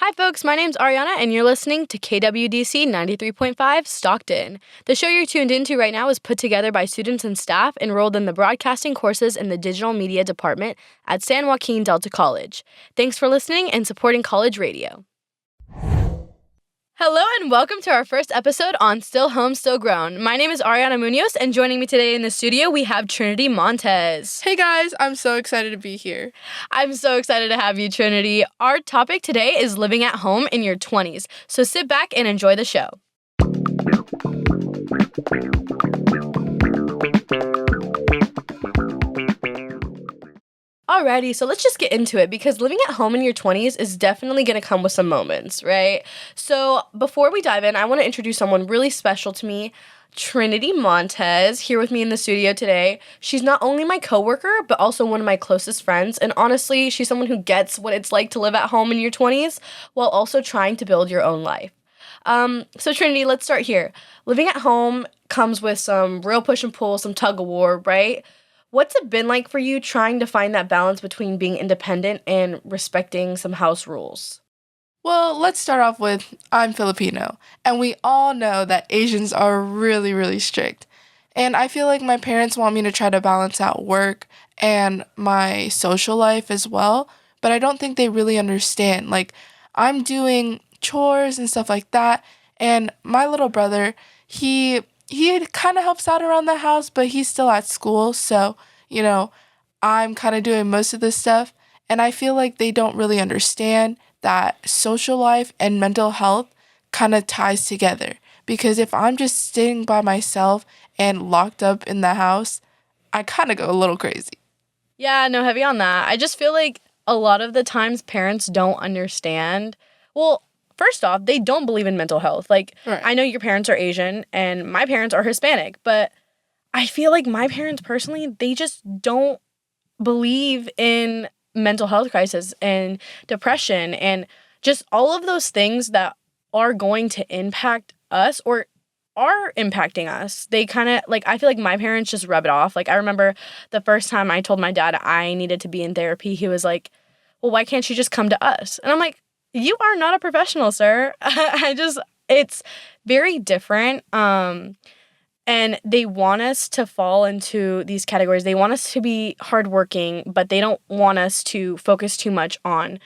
Hi, folks. My name's Ariana, and you're listening to KWDC 93.5 Stockton. The show you're tuned into right now is put together by students and staff enrolled in the broadcasting courses in the digital media department at San Joaquin Delta College. Thanks for listening and supporting college radio. Hello and welcome to our first episode on Still Home, Still Grown. My name is Ariana Munoz, and joining me today in the studio, we have Trinity Montez. Hey guys, I'm so excited to be here. I'm so excited to have you, Trinity. Our topic today is living at home in your 20s, so sit back and enjoy the show. Alrighty, so let's just get into it because living at home in your 20s is definitely going to come with some moments, right? So before we dive in, I want to introduce someone really special to me, Trinity Montez, here with me in the studio today. She's not only my coworker, but also one of my closest friends, and honestly, she's someone who gets what it's like to live at home in your 20s while also trying to build your own life. So Trinity, let's start here. Living at home comes with some real push and pull, some tug of war, right? What's it been like for you trying to find that balance between being independent and respecting some house rules? Well, let's start off with I'm Filipino, and we all know that Asians are really, really strict. And I feel like my parents want me to try to balance out work and my social life as well, but I don't think they really understand. Like, I'm doing chores and stuff like that, and my little brother, he kind of helps out around the house, but he's still at school, so, I'm kind of doing most of this stuff, and I feel like they don't really understand that social life and mental health kind of ties together, because if I'm just sitting by myself and locked up in the house, I kind of go a little crazy. Yeah, no, heavy on that. I just feel like a lot of the times parents don't understand. Well, first off, they don't believe in mental health. Like, Right. I know your parents are Asian and my parents are Hispanic, but I feel like my parents personally, they just don't believe in mental health crisis and depression and just all of those things that are going to impact us or are impacting us. They kind of, like, I feel like my parents just rub it off. Like, I remember the first time I told my dad I needed to be in therapy, he was like, well, why can't you just come to us? And I'm like, you are not a professional, sir. It's very different. And they want us to fall into these categories. They want us to be hardworking, but they don't want us to focus too much on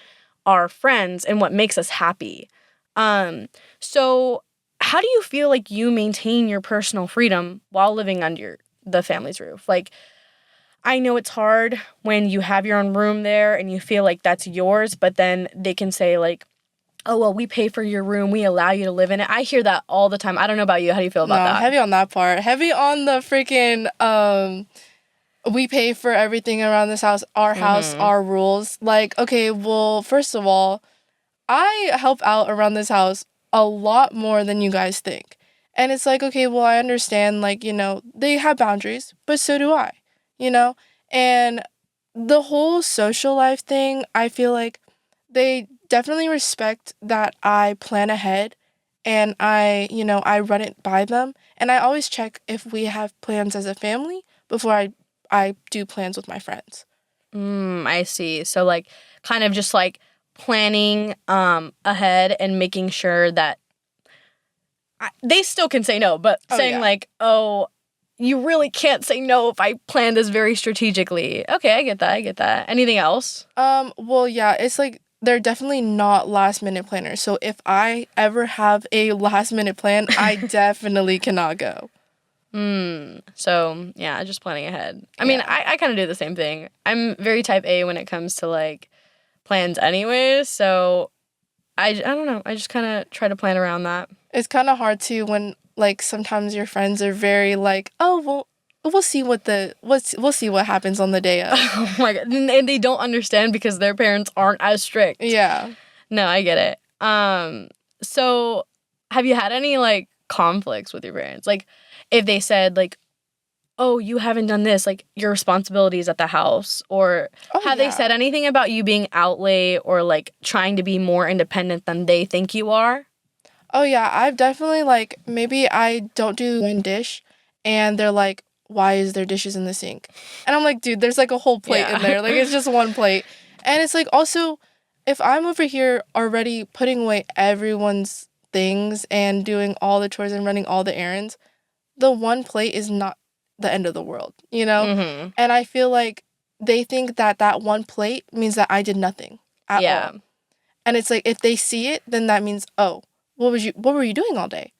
our friends and what makes us happy. So how do you feel like you maintain your personal freedom while living under the family's roof? Like, I know it's hard when you have your own room there and you feel like that's yours, but then they can say like, oh, well, we pay for your room. We allow you to live in it. I hear that all the time. I don't know about you. How do you feel about that? Heavy on that part. Heavy on the freaking, we pay for everything around this house, our rules. Like, okay, well, first of all, I help out around this house a lot more than you guys think. And it's like, okay, well, I understand, like, they have boundaries, but so do I, And the whole social life thing, I feel like they definitely respect that I plan ahead and I run it by them. And I always check if we have plans as a family before I do plans with my friends. I see. So, like, kind of just, like, planning ahead and making sure that they still can say no, but saying, like, oh, you really can't say no if I plan this very strategically. Okay, I get that. Anything else? Well, yeah, it's like they're definitely not last-minute planners. So if I ever have a last-minute plan, I definitely cannot go. So, yeah, just planning ahead. I mean, I kind of do the same thing. I'm very type A when it comes to, like, plans anyways. So, I don't know. I just kind of try to plan around that. It's kind of hard, too, when, like, sometimes your friends are very, like, oh, well, we'll see what happens on the day of. Oh my God. And they don't understand because their parents aren't as strict. Yeah. No, I get it. So have you had any like conflicts with your parents? Like if they said like, oh, you haven't done this, like your responsibilities at the house, or have they said anything about you being out late or like trying to be more independent than they think you are? Oh yeah, I've definitely like maybe I don't do one dish and they're like, why is there dishes in the sink? And I'm like, dude, there's like a whole plate in there. Like, it's just one plate. And it's like also, if I'm over here already putting away everyone's things and doing all the chores and running all the errands, the one plate is not the end of the world, you know? Mm-hmm. And I feel like they think that that one plate means that I did nothing at Yeah. all. And it's like, if they see it, then that means, oh, what were you doing all day?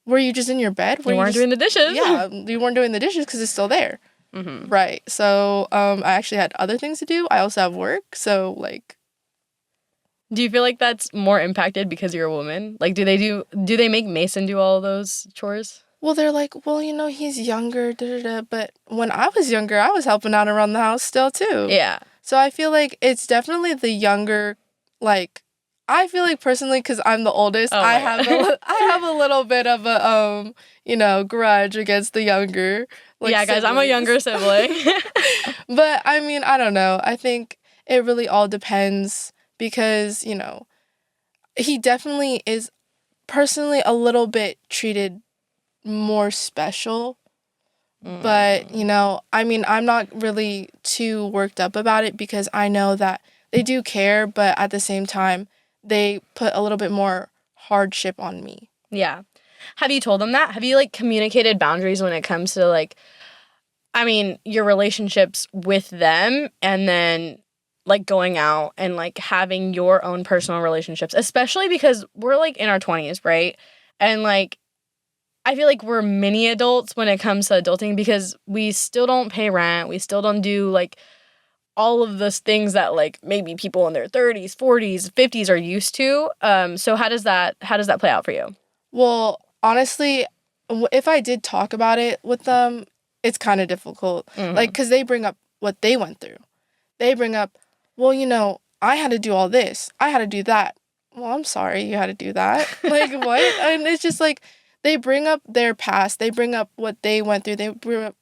Were you just in your bed? You weren't doing the dishes. Yeah, you weren't doing the dishes because it's still there. Mm-hmm. Right. So I actually had other things to do. I also have work. So, like... Do you feel like that's more impacted because you're a woman? Like, do they make Mason do all those chores? Well, they're like, well, you know, he's younger, but when I was younger, I was helping out around the house still, too. Yeah. So I feel like it's definitely the younger, like... I feel like personally, because I'm the oldest, I have a little bit of a grudge against the younger. Like, yeah, guys, siblings. I'm a younger sibling. But I mean, I don't know. I think it really all depends because he definitely is personally a little bit treated more special. But I mean, I'm not really too worked up about it because I know that they do care, but at the same time, they put a little bit more hardship on me. Yeah. Have you told them that? Have you, communicated boundaries when it comes to, your relationships with them and then, going out and, having your own personal relationships? Especially because we're, in our 20s, right? And, I feel like we're mini adults when it comes to adulting because we still don't pay rent. We still don't do, all of those things that maybe people in their 30s, 40s, 50s are used to. So how does that play out for you? Well, honestly, if I did talk about it with them, it's kind of difficult. Mm-hmm. Because they bring up what they went through. They bring up, well, I had to do all this. I had to do that. Well, I'm sorry you had to do that. What? And it's just they bring up their past. They bring up what they went through. They bring up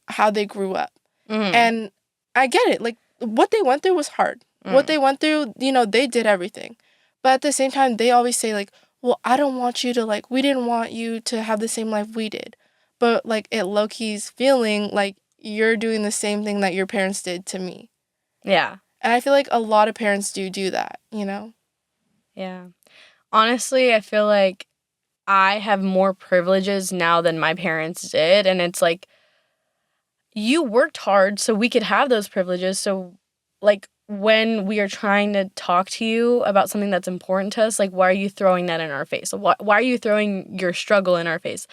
how they grew up. Mm-hmm. And I get it. What they went through was hard. What they went through, they did everything. But at the same time, they always say, well, I don't want you to, we didn't want you to have the same life we did. But, it low-key's feeling like you're doing the same thing that your parents did to me. Yeah. And I feel like a lot of parents do that, Yeah. Honestly, I feel like I have more privileges now than my parents did. And it's you worked hard so we could have those privileges. So, when we are trying to talk to you about something that's important to us, why are you throwing that in our face? Why are you throwing your struggle in our face?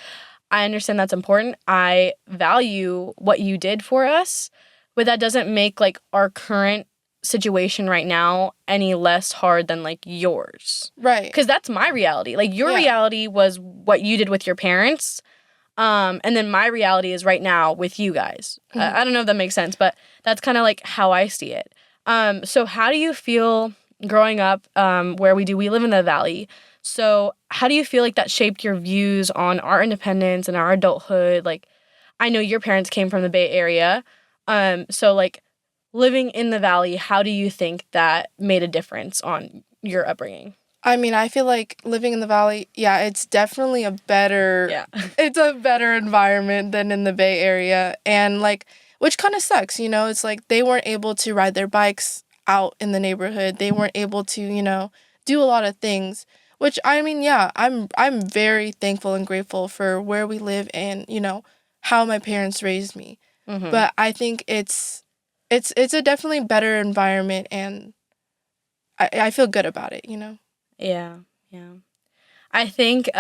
I understand that's important. I value what you did for us, but that doesn't make, our current situation right now any less hard than, yours. Right. Because that's my reality. Your reality was what you did with your parents. And then my reality is right now with you guys. Mm-hmm. I don't know if that makes sense, but that's kind of how I see it. So how do you feel growing up where we live in the Valley? So how do you feel that shaped your views on our independence and our adulthood? I know your parents came from the Bay Area. So living in the Valley, how do you think that made a difference on your upbringing? I mean, I feel like living in the Valley, it's definitely it's a better environment than in the Bay Area. And, which kind of sucks, It's they weren't able to ride their bikes out in the neighborhood. They weren't able to, do a lot of things. Which, I mean, I'm very thankful and grateful for where we live and, how my parents raised me. Mm-hmm. But I think it's a definitely better environment, and I feel good about it, Yeah. I think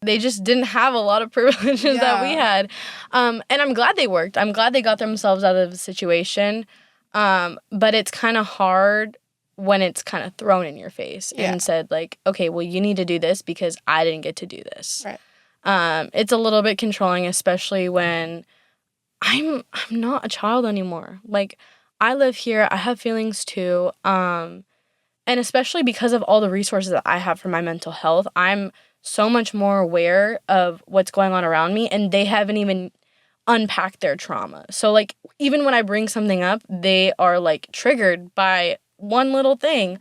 they just didn't have a lot of privileges that we had. And I'm glad they worked. I'm glad they got themselves out of the situation. But it's kind of hard when it's kind of thrown in your face and said, okay, well, you need to do this because I didn't get to do this. Right. It's a little bit controlling, especially when I'm not a child anymore. I live here. I have feelings too. And especially because of all the resources that I have for my mental health, I'm so much more aware of what's going on around me, and they haven't even unpacked their trauma. So, even when I bring something up, they are, triggered by one little thing.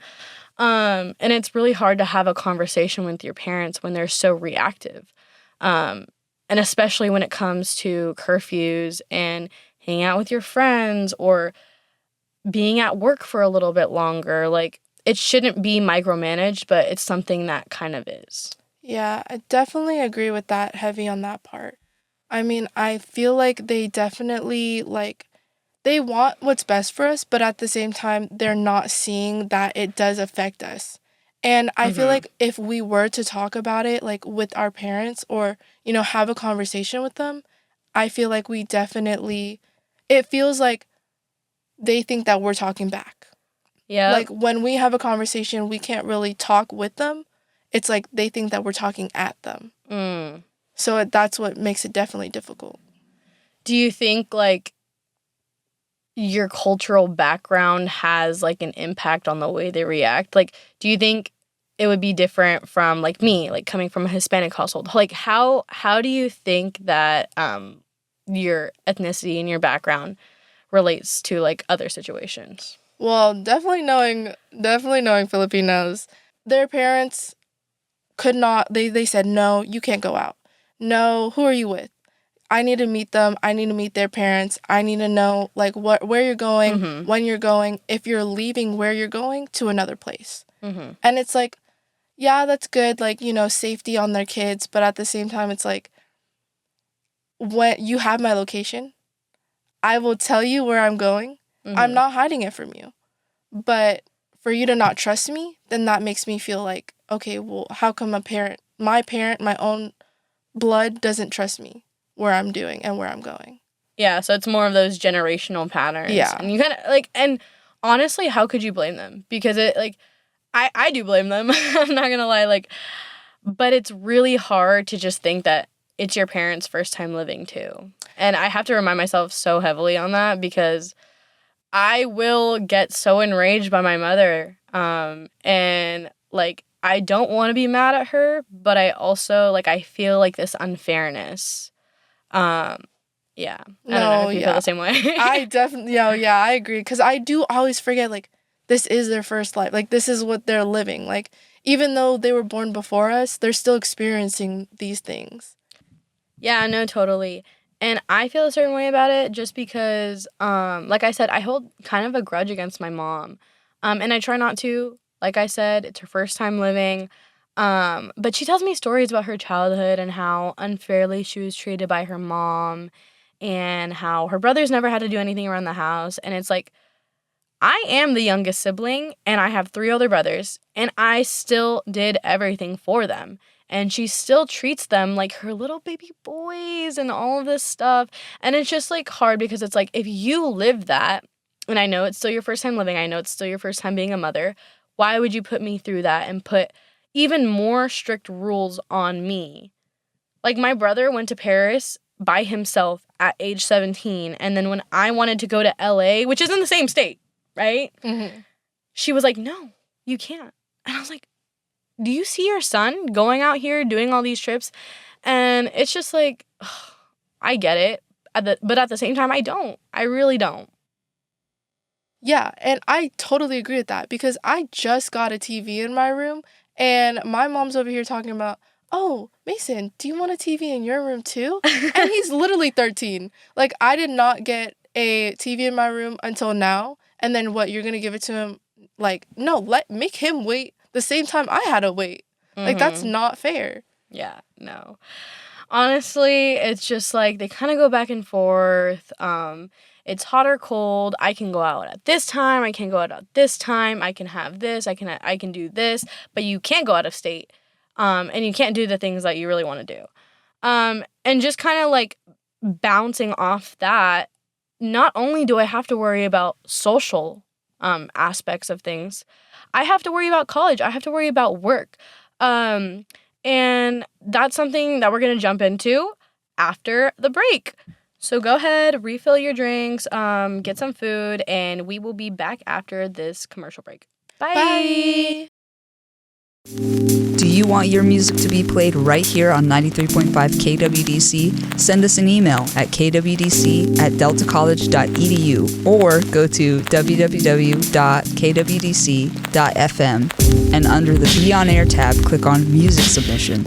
And it's really hard to have a conversation with your parents when they're so reactive. And especially when it comes to curfews and hanging out with your friends or being at work for a little bit longer. it shouldn't be micromanaged, but it's something that kind of is. Yeah, I definitely agree with that, heavy on that part. I mean, I feel like they definitely, like, they want what's best for us, but at the same time, they're not seeing that it does affect us. And I feel Mm-hmm. like if we were to talk about it, like, with our parents or, have a conversation with them, I feel like we definitely, it feels like they think that we're talking back. Yeah. Like, when we have a conversation, we can't really talk with them. It's like they think that we're talking at them. Mm. So that's what makes it definitely difficult. Do you think, like, your cultural background has, like, an impact on the way they react? Like, do you think it would be different from, like, me, like, coming from a Hispanic household? Like, how do you think that your ethnicity and your background relates to, like, other situations? Well, definitely knowing Filipinos, their parents could not, they said, no, you can't go out. No, who are you with? I need to meet them. I need to meet their parents. I need to know, like, where you're going, Mm-hmm. when you're going, if you're leaving where you're going to another place. Mm-hmm. And it's like, yeah, that's good, like, safety on their kids. But at the same time, it's like, when you have my location, I will tell you where I'm going. Mm-hmm. I'm not hiding it from you. But for you to not trust me, then that makes me feel like, okay, well, how come my parent, my own blood doesn't trust me where I'm doing and where I'm going? Yeah, so it's more of those generational patterns. Yeah. And you kind of, like, and honestly, how could you blame them? Because it, like, I do blame them. I'm not gonna lie, like, but it's really hard to just think that it's your parents' first time living too. And I have to remind myself so heavily on that because I will get so enraged by my mother. And, like, I don't want to be mad at her, but I also, like, I feel like this unfairness. Yeah. I don't know if you feel the same way. I definitely, yeah, I agree. Because I do always forget, like, this is their first life. Like, this is what they're living. Like, even though they were born before us, they're still experiencing these things. Yeah, no, totally. And I feel a certain way about it just because, like I said, I hold kind of a grudge against my mom. And I try not to. Like I said, it's her first time living. But she tells me stories about her childhood and how unfairly she was treated by her mom and how her brothers never had to do anything around the house. And it's like, I am the youngest sibling and I have 3 older brothers and I still did everything for them. And she still treats them like her little baby boys and all of this stuff. And it's just, like, hard because it's like, if you live that, and I know it's still your first time living, I know it's still your first time being a mother, why would you put me through that and put even more strict rules on me? Like, my brother went to Paris by himself at age 17. And then when I wanted to go to LA, which is in the same state, right? Mm-hmm. She was like, no, you can't. And I was like, do you see your son going out here doing all these trips? And it's just like, ugh, I get it. But at the same time, I don't. I really don't. Yeah, and I totally agree with that because I just got a TV in my room and my mom's over here talking about, oh, Mason, do you want a TV in your room too? And he's literally 13. Like, I did not get a TV in my room until now. And then what, you're going to give it to him? Like, no, make him wait the same time I had to wait. Like, that's not fair. Yeah, no. Honestly, it's just like they kind of go back and forth. It's hot or cold. I can go out at this time. I can go out at this time. I can have this. I can do this. But you can't go out of state. And you can't do the things that you really want to do. And just kind of like bouncing off that, not only do I have to worry about social aspects of things, I have to worry about college. I have to worry about work. And that's something that we're going to jump into after the break. So go ahead, refill your drinks, get some food, and we will be back after this commercial break. Bye. Bye. Do you want your music to be played right here on 93.5 KWDC? Send us an email at kwdc@deltacollege.edu or go to www.kwdc.fm and under the Be On Air tab, click on Music Submission.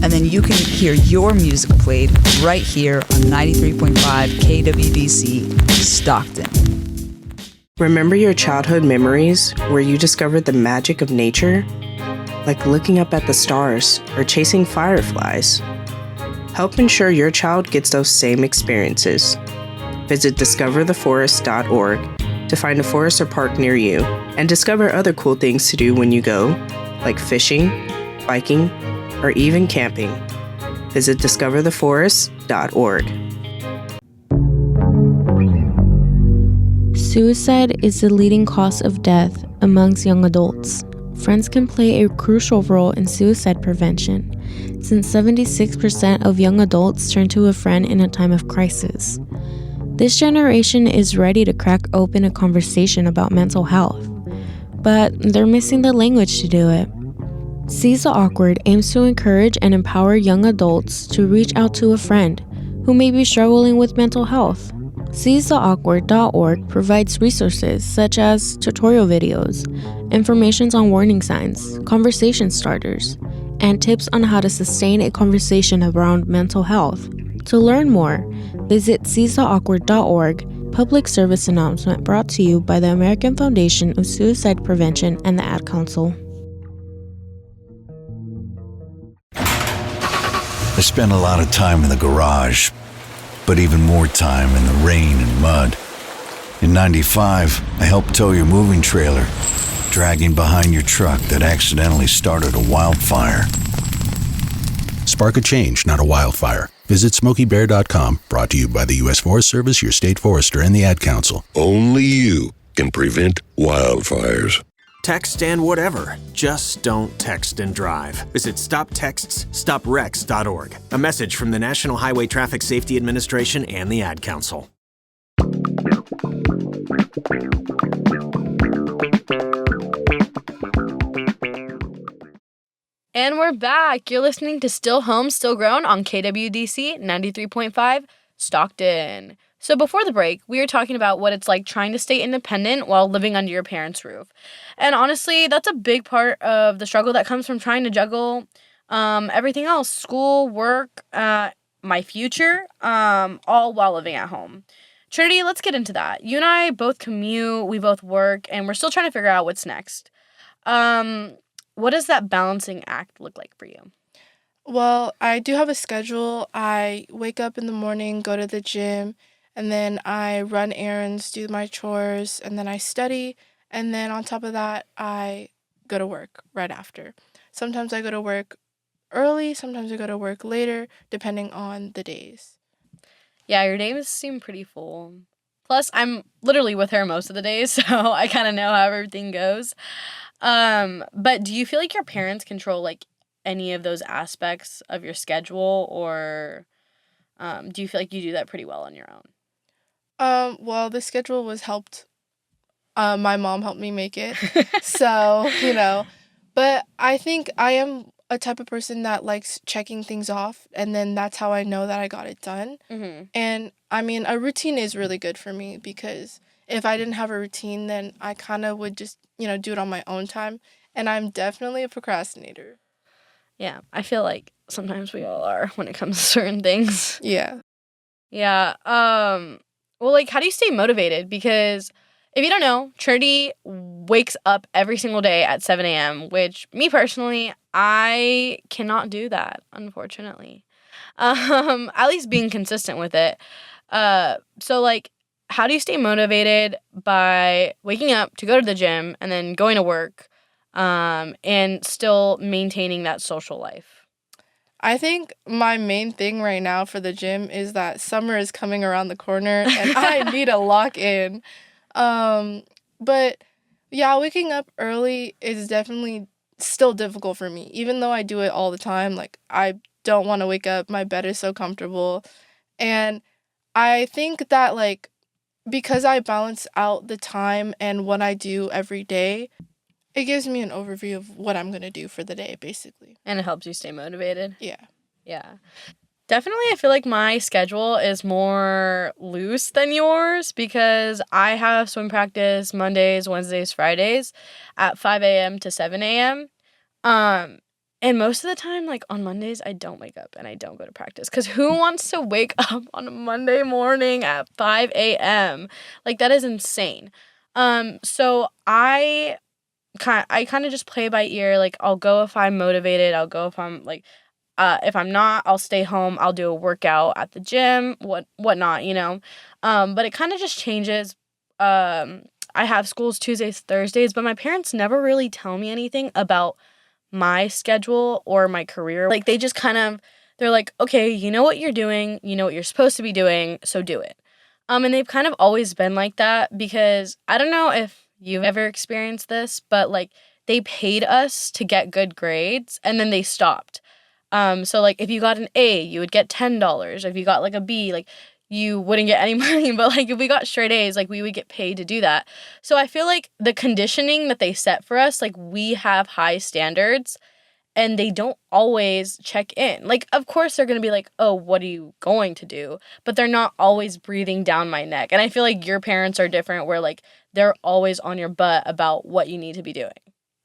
And then you can hear your music played right here on 93.5 KWDC, Stockton. Remember your childhood memories where you discovered the magic of nature? Like looking up at the stars or chasing fireflies. Help ensure your child gets those same experiences. Visit discovertheforest.org to find a forest or park near you and discover other cool things to do when you go, like fishing, biking, or even camping. Visit discovertheforest.org. Suicide is the leading cause of death amongst young adults. Friends can play a crucial role in suicide prevention, since 76% of young adults turn to a friend in a time of crisis. This generation is ready to crack open a conversation about mental health, but they're missing the language to do it. Seize the Awkward aims to encourage and empower young adults to reach out to a friend who may be struggling with mental health. SeizeTheAwkward.org provides resources such as tutorial videos, information on warning signs, conversation starters, and tips on how to sustain a conversation around mental health. To learn more, visit SeizeTheAwkward.org, public service announcement brought to you by the American Foundation of Suicide Prevention and the Ad Council. I spent a lot of time in the garage, but even more time in the rain and mud. In '95, I helped tow your moving trailer, dragging behind your truck that accidentally started a wildfire. Spark a change, not a wildfire. Visit SmokeyBear.com, brought to you by the U.S. Forest Service, your state forester, and the Ad Council. Only you can prevent wildfires. Text and whatever. Just don't text and drive. Visit StopTextsStopWrecks.org. A message from the National Highway Traffic Safety Administration and the Ad Council. And we're back. You're listening to Still Home, Still Grown on KWDC 93.5 Stockton. So before the break, we were talking about what it's like trying to stay independent while living under your parents' roof. And honestly, that's a big part of the struggle that comes from trying to juggle everything else, school, work, my future, all while living at home. Trinity, let's get into that. You and I both commute, we both work, and we're still trying to figure out what's next. What does that balancing act look like for you? Well, I do have a schedule. I wake up in the morning, go to the gym, and then I run errands, do my chores, and then I study. And then on top of that, I go to work right after. Sometimes I go to work early, sometimes I go to work later, depending on the days. Yeah, your days seem pretty full. Plus, I'm literally with her most of the days, so I kind of know how everything goes. But do you feel like your parents control, like, any of those aspects of your schedule, or do you feel like you do that pretty well on your own? Well, the schedule was helped. My mom helped me make it. So, but I think I am a type of person that likes checking things off, and then that's how I know that I got it done. Mm-hmm. And I mean, a routine is really good for me because if I didn't have a routine, then I kind of would just, do it on my own time. And I'm definitely a procrastinator. Yeah, I feel like sometimes we all are when it comes to certain things. Yeah. Yeah. Well, like, how do you stay motivated? Because if you don't know, Trinity wakes up every single day at 7 a.m., which, me personally, I cannot do that, unfortunately. At least being consistent with it. So, like, how do you stay motivated by waking up to go to the gym and then going to work, and still maintaining that social life? I think my main thing right now for the gym is that summer is coming around the corner and I need to lock in. But yeah, waking up early is definitely still difficult for me. Even though I do it all the time, like, I don't want to wake up. My bed is so comfortable. And I think that, like, because I balance out the time and what I do every day, it gives me an overview of what I'm going to do for the day, basically. And it helps you stay motivated? Yeah. Yeah. Definitely, I feel like my schedule is more loose than yours because I have swim practice Mondays, Wednesdays, Fridays at 5 a.m. to 7 a.m. And most of the time, like, on Mondays, I don't wake up and I don't go to practice because who wants to wake up on a Monday morning at 5 a.m.? Like, that is insane. So I kind of just play by ear. Like, I'll go if I'm motivated. I'll go if I'm like, if I'm not, I'll stay home. I'll do a workout at the gym, whatnot, you know. But it kind of just changes. I have schools Tuesdays, Thursdays, but my parents never really tell me anything about my schedule or my career. Like, they just they're like, okay, you know what you're doing, you know what you're supposed to be doing, so do it. And they've kind of always been like that because I don't know if you've ever experienced this, but like they paid us to get good grades and then they stopped. So like if you got an A, you would get $10. If you got like a B, like you wouldn't get any money, but like if we got straight A's, like we would get paid to do that. So I feel like the conditioning that they set for us, like we have high standards and they don't always check in. Like, of course they're going to be like, oh, what are you going to do? But they're not always breathing down my neck. And I feel like your parents are different where like they're always on your butt about what you need to be doing.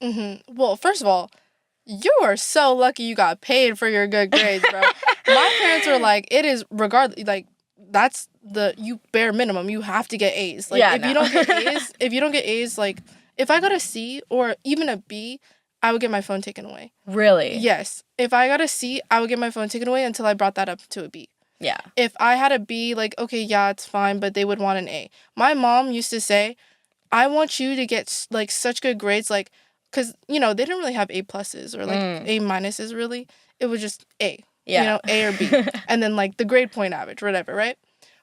Mm-hmm. Well, first of all, you are so lucky you got paid for your good grades, bro. My parents were like, it is regardless, like, that's you bare minimum. You have to get A's. Like, Yeah, if you don't get A's, like, if I got a C or even a B, I would get my phone taken away. Really? Yes. If I got a C, I would get my phone taken away until I brought that up to a B. Yeah. If I had a B, like, okay, yeah, it's fine, but they would want an A. My mom used to say, I want you to get, like, such good grades, like, because, you know, they didn't really have A pluses or, like, A minuses, really. It was just A. Yeah. You know, A or B. And then, like, the grade point average, whatever, right?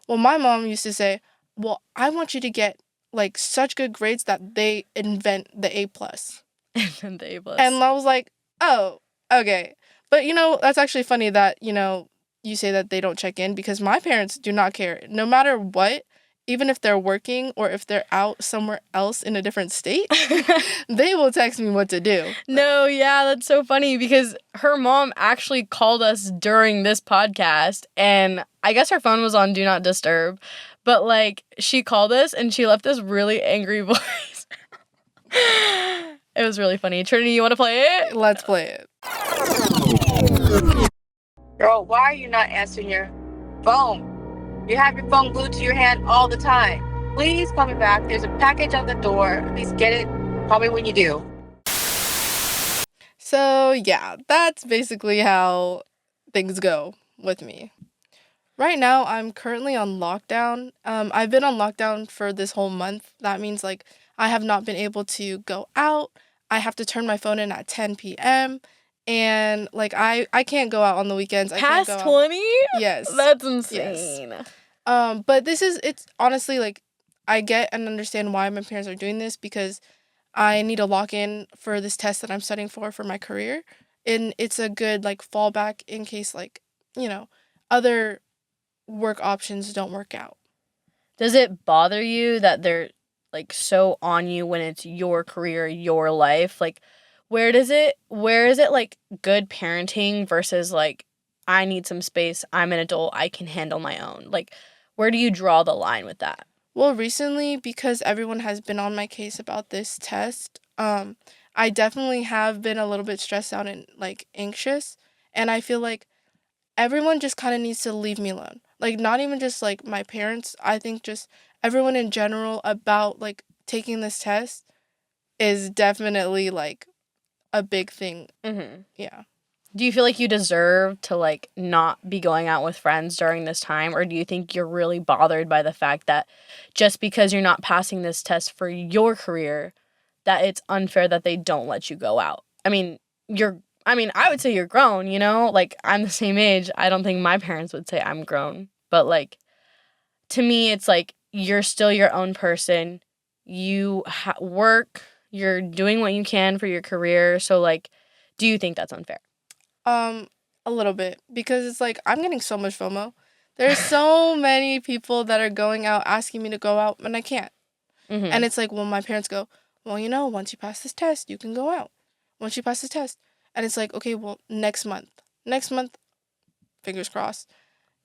Well, my mom used to say, well, I want you to get, like, such good grades that they invent the A plus. And the A plus. And I was like, oh, okay. But, you know, that's actually funny that, you know, you say that they don't check in because my parents do not care. No matter what, even if they're working or if they're out somewhere else in a different state, they will text me what to do. No, yeah, that's so funny because her mom actually called us during this podcast and I guess her phone was on Do Not Disturb, but like she called us and she left this really angry voice. It was really funny. Trinity, you want to play it? Let's play it. Girl, why are you not answering your phone? You have your phone glued to your hand all the time. Please call me back. There's a package on the door. Please get it. Call me when you do. So, yeah, that's basically how things go with me. Right now, I'm currently on lockdown. I've been on lockdown for this whole month. That means, like, I have not been able to go out. I have to turn my phone in at 10 p.m. And, like, I can't go out on the weekends. Past 20? Yes. That's insane. Yes. But it's honestly, like, I get and understand why my parents are doing this because I need a lock-in for this test that I'm studying for my career. And it's a good, like, fallback in case, like, you know, other work options don't work out. Does it bother you that they're like so on you when it's your career, your life? Like where is it like good parenting versus like I need some space, I'm an adult, I can handle my own? Like where do you draw the line with that? Well, recently, because everyone has been on my case about this test, I definitely have been a little bit stressed out and like anxious, and I feel like everyone just kind of needs to leave me alone. Like, not even just, like, my parents. I think just everyone in general about, like, taking this test is definitely, like, a big thing. Mm-hmm. Yeah. Do you feel like you deserve to, like, not be going out with friends during this time? Or do you think you're really bothered by the fact that just because you're not passing this test for your career, that it's unfair that they don't let you go out? I mean, I would say you're grown, you know? Like, I'm the same age. I don't think my parents would say I'm grown. But, like, to me, it's like you're still your own person. You work. You're doing what you can for your career. So, like, do you think that's unfair? A little bit. Because it's like, I'm getting so much FOMO. There's so many people that are going out asking me to go out, and I can't. Mm-hmm. And it's like, well, my parents go, well, you know, once you pass this test, you can go out. Once you pass this test. And it's like, okay, well, next month, fingers crossed,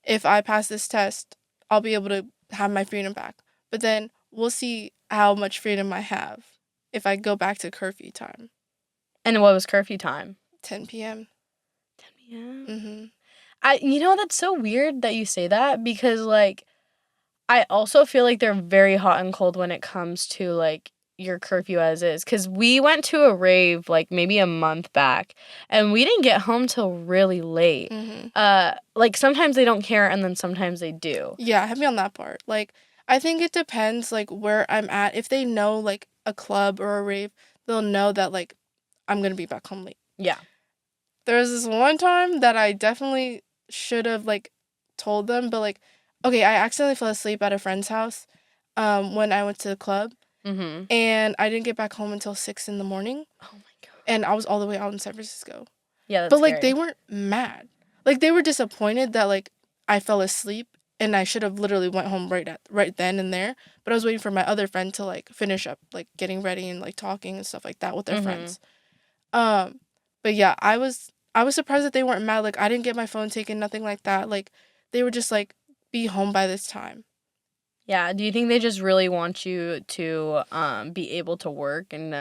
if I pass this test, I'll be able to have my freedom back. But then we'll see how much freedom I have if I go back to curfew time. And what was curfew time? 10 p.m. 10 p.m.? Mm-hmm. That's so weird that you say that because, like, I also feel like they're very hot and cold when it comes to, like, your curfew as is. Because we went to a rave, like, maybe a month back, and we didn't get home till really late. Like, sometimes they don't care, and then sometimes they do. Yeah, have me on that part. Like, I think it depends, like, where I'm at. If they know, like, a club or a rave, they'll know that, like, I'm gonna be back home late. Yeah. There was this one time that I definitely should have, like, told them, but, like, okay, I accidentally fell asleep at a friend's house when I went to the club, and I didn't get back home until 6 in the morning, Oh, my God. and I was all the way out in San Francisco. Yeah, that's But, like, scary. they weren't mad. Like, they were disappointed that, like, I fell asleep, and I should have literally went home right then and there, but I was waiting for my other friend to, like, finish up, like, getting ready and, like, talking and stuff like that with their friends. But yeah, I was surprised that they weren't mad. Like, I didn't get my phone taken, nothing like that. Like, they were just like, be home by this time. Yeah, do you think they just really want you to be able to work? And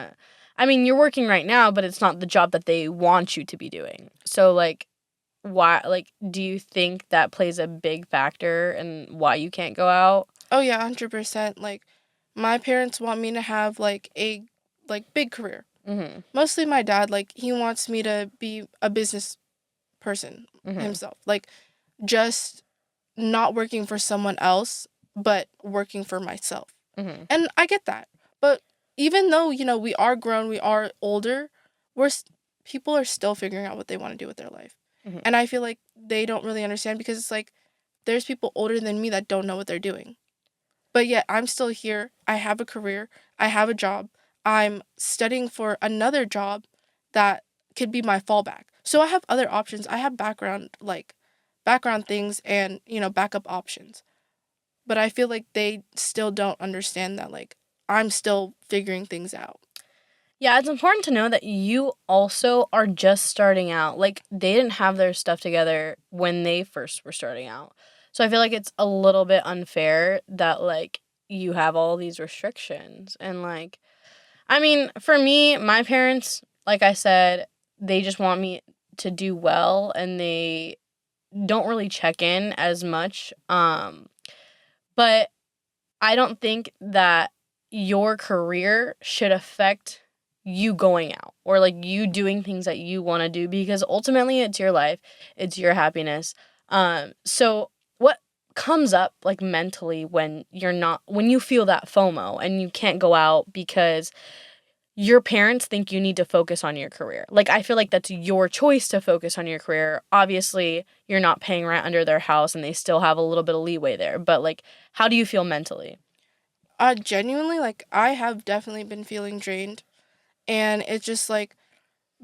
I mean, you're working right now, but it's not the job that they want you to be doing. So, like, why? Like, do you think that plays a big factor in why you can't go out? Oh yeah, 100%. Like, my parents want me to have like a big career. Mostly my dad, like, he wants me to be a business person himself. Like, just not working for someone else, but working for myself. And I get that. But even though, you know, we are grown, we are older, people are still figuring out what they want to do with their life. And I feel like they don't really understand because it's like there's people older than me that don't know what they're doing. But yet I'm still here. I have a career. I have a job. I'm studying for another job that could be my fallback. So I have other options. I have background things and, you know, backup options. But I feel like they still don't understand that, like, I'm still figuring things out. Yeah, it's important to know that you also are just starting out. Like, they didn't have their stuff together when they first were starting out. So I feel like it's a little bit unfair that, like, you have all these restrictions. And, like, I mean, for me, my parents, like I said, they just want me to do well, and they don't really check in as much. But I don't think that your career should affect you going out or, like, you doing things that you want to do, because ultimately it's your life, it's your happiness. So what comes up, like, mentally when you feel that FOMO and you can't go out because your parents think you need to focus on your career? Like, I feel like that's your choice to focus on your career. Obviously, you're not paying rent under their house and they still have a little bit of leeway there. But, like, how do you feel mentally? Genuinely, like, I have definitely been feeling drained. And it's just, like,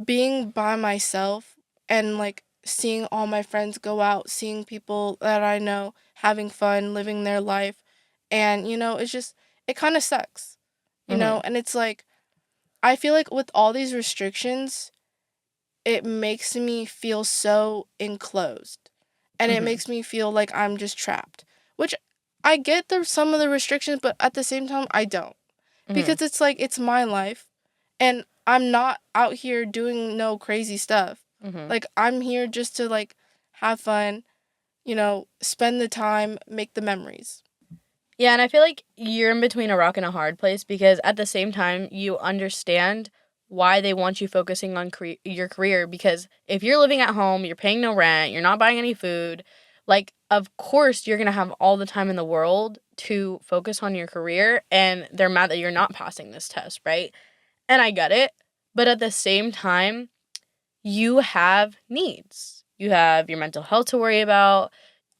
being by myself and, like, seeing all my friends go out, seeing people that I know having fun, living their life. And, you know, it's just, it kind of sucks, you know? And it's like, I feel like with all these restrictions, it makes me feel so enclosed. And it makes me feel like I'm just trapped. Which I get some of the restrictions, but at the same time, I don't. Because it's like, it's my life. And I'm not out here doing no crazy stuff. Like, I'm here just to, like, have fun, you know, spend the time, make the memories. Yeah, and I feel like you're in between a rock and a hard place, because at the same time, you understand why they want you focusing on your career. Because if you're living at home, you're paying no rent, you're not buying any food, like, of course you're going to have all the time in the world to focus on your career, and they're mad that you're not passing this test, right? And I get it, but at the same time, you have needs. You have your mental health to worry about.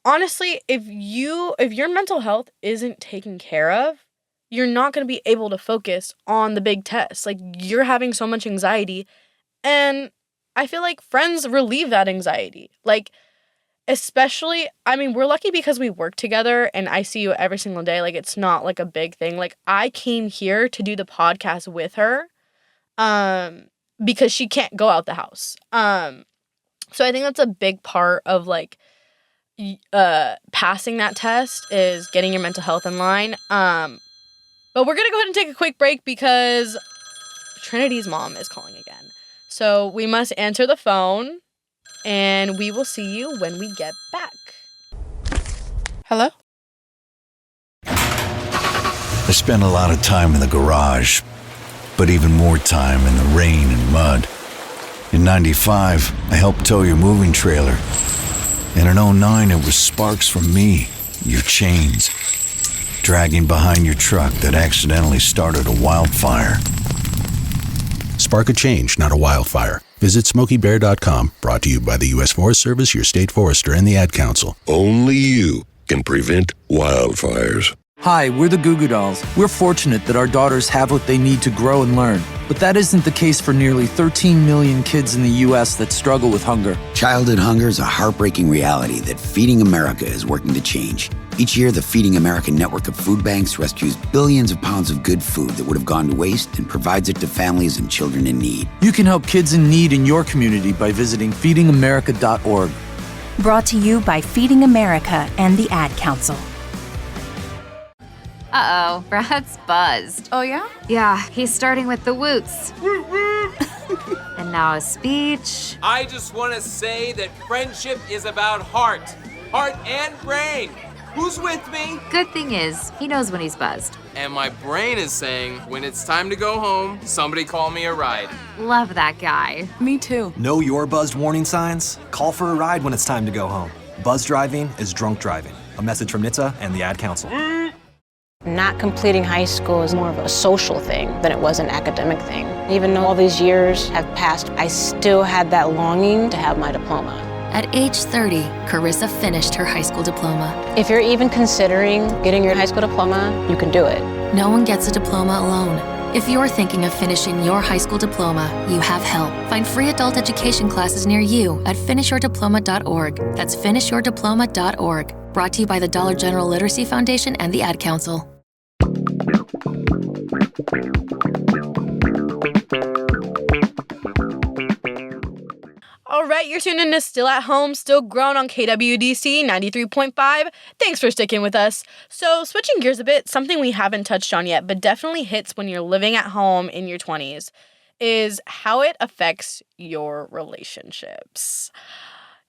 Honestly, if your mental health isn't taken care of, you're not going to be able to focus on the big test. Like, you're having so much anxiety, and I feel like friends relieve that anxiety. Like, especially, I mean, we're lucky because we work together and I see you every single day. Like, it's not like a big thing. Like, I came here to do the podcast with her because she can't go out the house. So I think that's a big part of, like, passing that test is getting your mental health in line. But we're gonna go ahead and take a quick break because Trinity's mom is calling again. So we must answer the phone, and we will see you when we get back. Hello? I spent a lot of time in the garage, but even more time in the rain and mud. In 95, I helped tow your moving trailer. And in 09, it was sparks from me, your chains, dragging behind your truck that accidentally started a wildfire. Spark a change, not a wildfire. Visit SmokeyBear.com, brought to you by the U.S. Forest Service, your state forester, and the Ad Council. Only you can prevent wildfires. Hi, we're the Goo Goo Dolls. We're fortunate that our daughters have what they need to grow and learn. But that isn't the case for nearly 13 million kids in the U.S. that struggle with hunger. Childhood hunger is a heartbreaking reality that Feeding America is working to change. Each year, the Feeding America network of food banks rescues billions of pounds of good food that would have gone to waste and provides it to families and children in need. You can help kids in need in your community by visiting feedingamerica.org. Brought to you by Feeding America and the Ad Council. Uh-oh, Brad's buzzed. Oh, yeah? Yeah, he's starting with the woots. And now a speech. I just want to say that friendship is about heart and brain. Who's with me? Good thing is, he knows when he's buzzed. And my brain is saying, when it's time to go home, somebody call me a ride. Love that guy. Me too. Know your buzzed warning signs? Call for a ride when it's time to go home. Buzz driving is drunk driving. A message from NHTSA and the Ad Council. Not completing high school is more of a social thing than it was an academic thing. Even though all these years have passed, I still had that longing to have my diploma. At age 30, Carissa finished her high school diploma. If you're even considering getting your high school diploma, you can do it. No one gets a diploma alone. If you're thinking of finishing your high school diploma, you have help. Find free adult education classes near you at finishyourdiploma.org. That's finishyourdiploma.org. Brought to you by the Dollar General Literacy Foundation and the Ad Council. All right, you're tuned in to Still at Home, Still Grown on KWDC 93.5. Thanks for sticking with us. So, switching gears a bit, something we haven't touched on yet, but definitely hits when you're living at home in your 20s, is how it affects your relationships.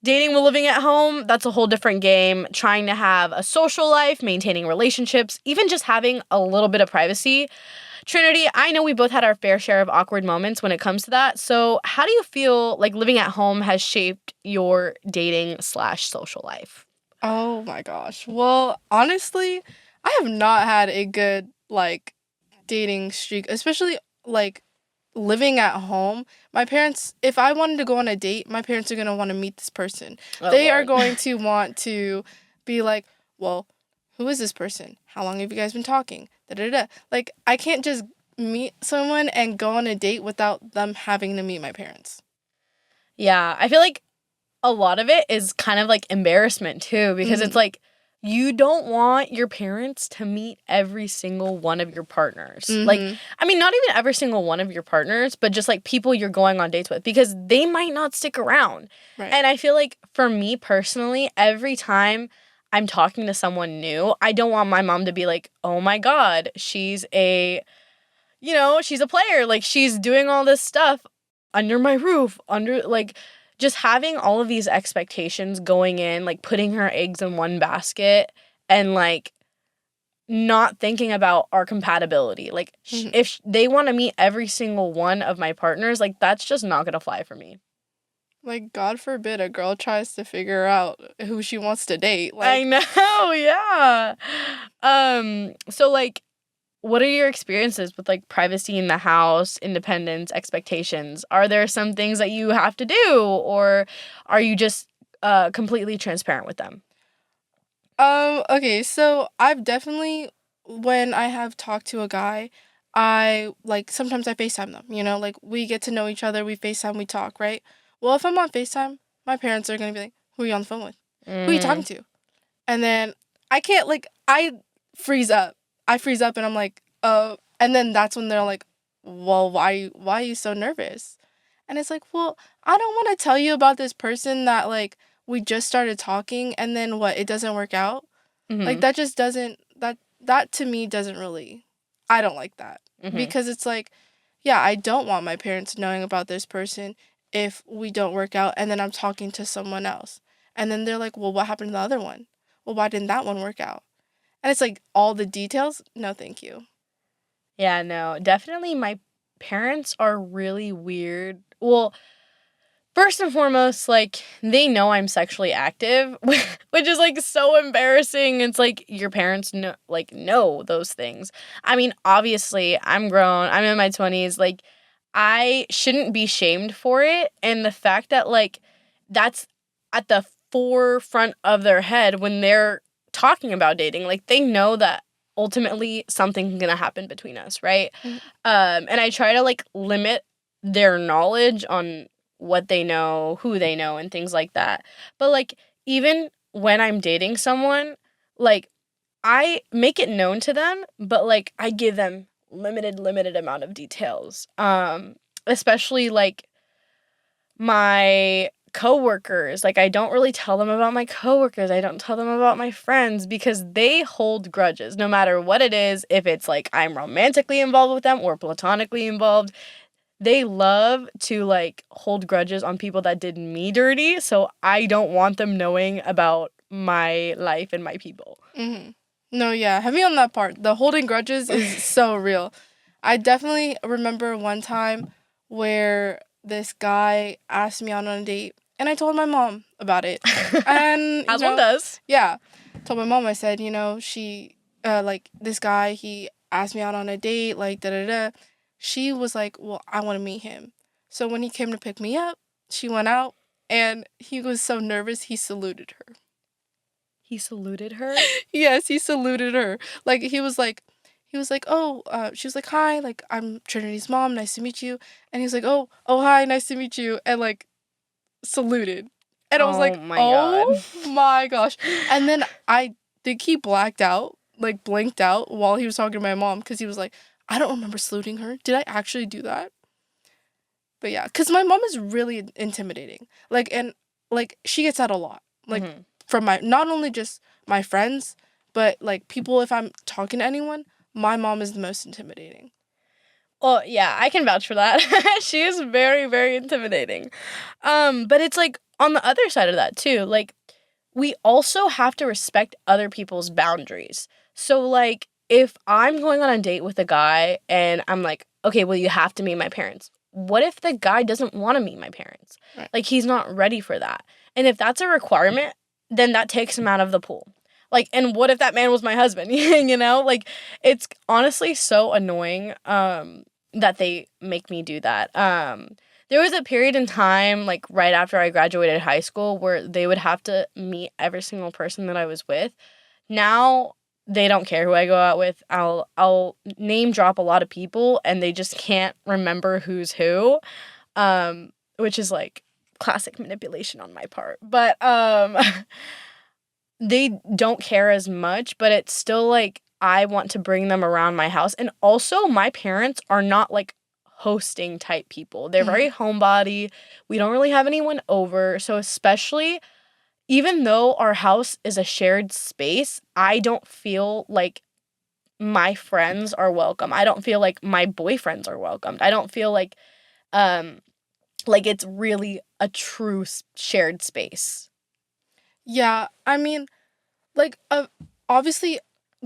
Dating while living at home, that's a whole different game. Trying to have a social life, maintaining relationships, even just having a little bit of privacy. Trinity, I know we both had our fair share of awkward moments when it comes to that. So how do you feel like living at home has shaped your dating/social life? Oh my gosh. Well, honestly, I have not had a good dating streak, especially living at home. My parents, if I wanted to go on a date, my parents are going to want to meet this person. They are going to want to be like, well, who is this person? How long have you guys been talking? Da-da-da. I can't just meet someone and go on a date without them having to meet my parents. Yeah, I feel like a lot of it is kind of embarrassment too, because it's you don't want your parents to meet every single one of your partners. Not even every single one of your partners, but just people you're going on dates with, because they might not stick around. Right. And I feel like for me personally, every time I'm talking to someone new, I don't want my mom to be like, oh my God, she's a player. She's doing all this stuff under my roof, just having all of these expectations going in, putting her eggs in one basket and not thinking about our compatibility. If they want to meet every single one of my partners, that's just not going to fly for me. God forbid a girl tries to figure out who she wants to date. I know, yeah. So what are your experiences with privacy in the house, independence, expectations? Are there some things that you have to do, or are you just completely transparent with them? Okay, so I've definitely, when I have talked to a guy, I sometimes I FaceTime them, we get to know each other, we FaceTime, we talk, right? Well, if I'm on FaceTime, my parents are going to be like, who are you on the phone with? Who are you talking to? And then I can't, I freeze up. And I'm like, and then that's when they're like, well, why are you so nervous? And it's like, well, I don't want to tell you about this person that, we just started talking and then what, it doesn't work out? Mm-hmm. That just doesn't, that to me doesn't really, I don't like that. Mm-hmm. Because it's yeah, I don't want my parents knowing about this person if we don't work out and then I'm talking to someone else. And then they're like, well, what happened to the other one? Well, why didn't that one work out? And it's all the details. No, thank you. Yeah, no, definitely my parents are really weird. Well, first and foremost, like, they know I'm sexually active, which is, like, so embarrassing. It's like your parents know those things. I mean, obviously, I'm grown. I'm in my 20s. Like, I shouldn't be shamed for it. And the fact that, like, that's at the forefront of their head when they're talking about dating, like, they know that ultimately something's gonna happen between us, right? And I try to, like, limit their knowledge on what they know, who they know, and things like that. But, like, even when I'm dating someone, like, I make it known to them, but, like, I give them limited amount of details. Especially, like, my coworkers. Like, I don't really tell them about my coworkers. I don't tell them about my friends because they hold grudges no matter what it is. If it's, like, I'm romantically involved with them or platonically involved, they love to, like, hold grudges on people that did me dirty, so I don't want them knowing about my life and my people. No, yeah, heavy on that part. The holding grudges is so real. I definitely remember one time where this guy asked me out on a date, and I told my mom about it. And As one does. Yeah. Told my mom, I said, this guy, he asked me out on a date, like, da-da-da. She was like, well, I want to meet him. So when he came to pick me up, she went out, and he was so nervous, he saluted her. He saluted her? Yes, he saluted her. Like, he was like, oh, she was like, hi, like, I'm Trinity's mom, nice to meet you. And he was like, oh, hi, nice to meet you. And, like, saluted. And I was like, God. My gosh. And then I think he blinked out while he was talking to my mom because he was like, I don't remember saluting her. Did I actually do that? But yeah, because my mom is really intimidating. Like, she gets that a lot. Like, from not only just my friends, but, like, people, if I'm talking to anyone, my mom is the most intimidating. Well, yeah, I can vouch for that. She is very, very intimidating. But it's, like, on the other side of that, too. Like, we also have to respect other people's boundaries. So, like, if I'm going on a date with a guy and I'm like, okay, well, you have to meet my parents. What if the guy doesn't want to meet my parents? Right. Like, he's not ready for that. And if that's a requirement, then that takes him out of the pool. Like, and what if that man was my husband? You know? Like, it's honestly so annoying that they make me do that. There was a period in time, like, right after I graduated high school where they would have to meet every single person that I was with. Now, they don't care who I go out with. I'll name drop a lot of people, and they just can't remember who's who, which is, like, classic manipulation on my part. But they don't care as much, but it's still, like, I want to bring them around my house. And also, my parents are not, like, hosting type people. They're very homebody. We don't really have anyone over. So especially, even though our house is a shared space, I don't feel like my friends are welcome. I don't feel like my boyfriends are welcomed. I don't feel like it's really a true shared space. Yeah, I mean, like, obviously,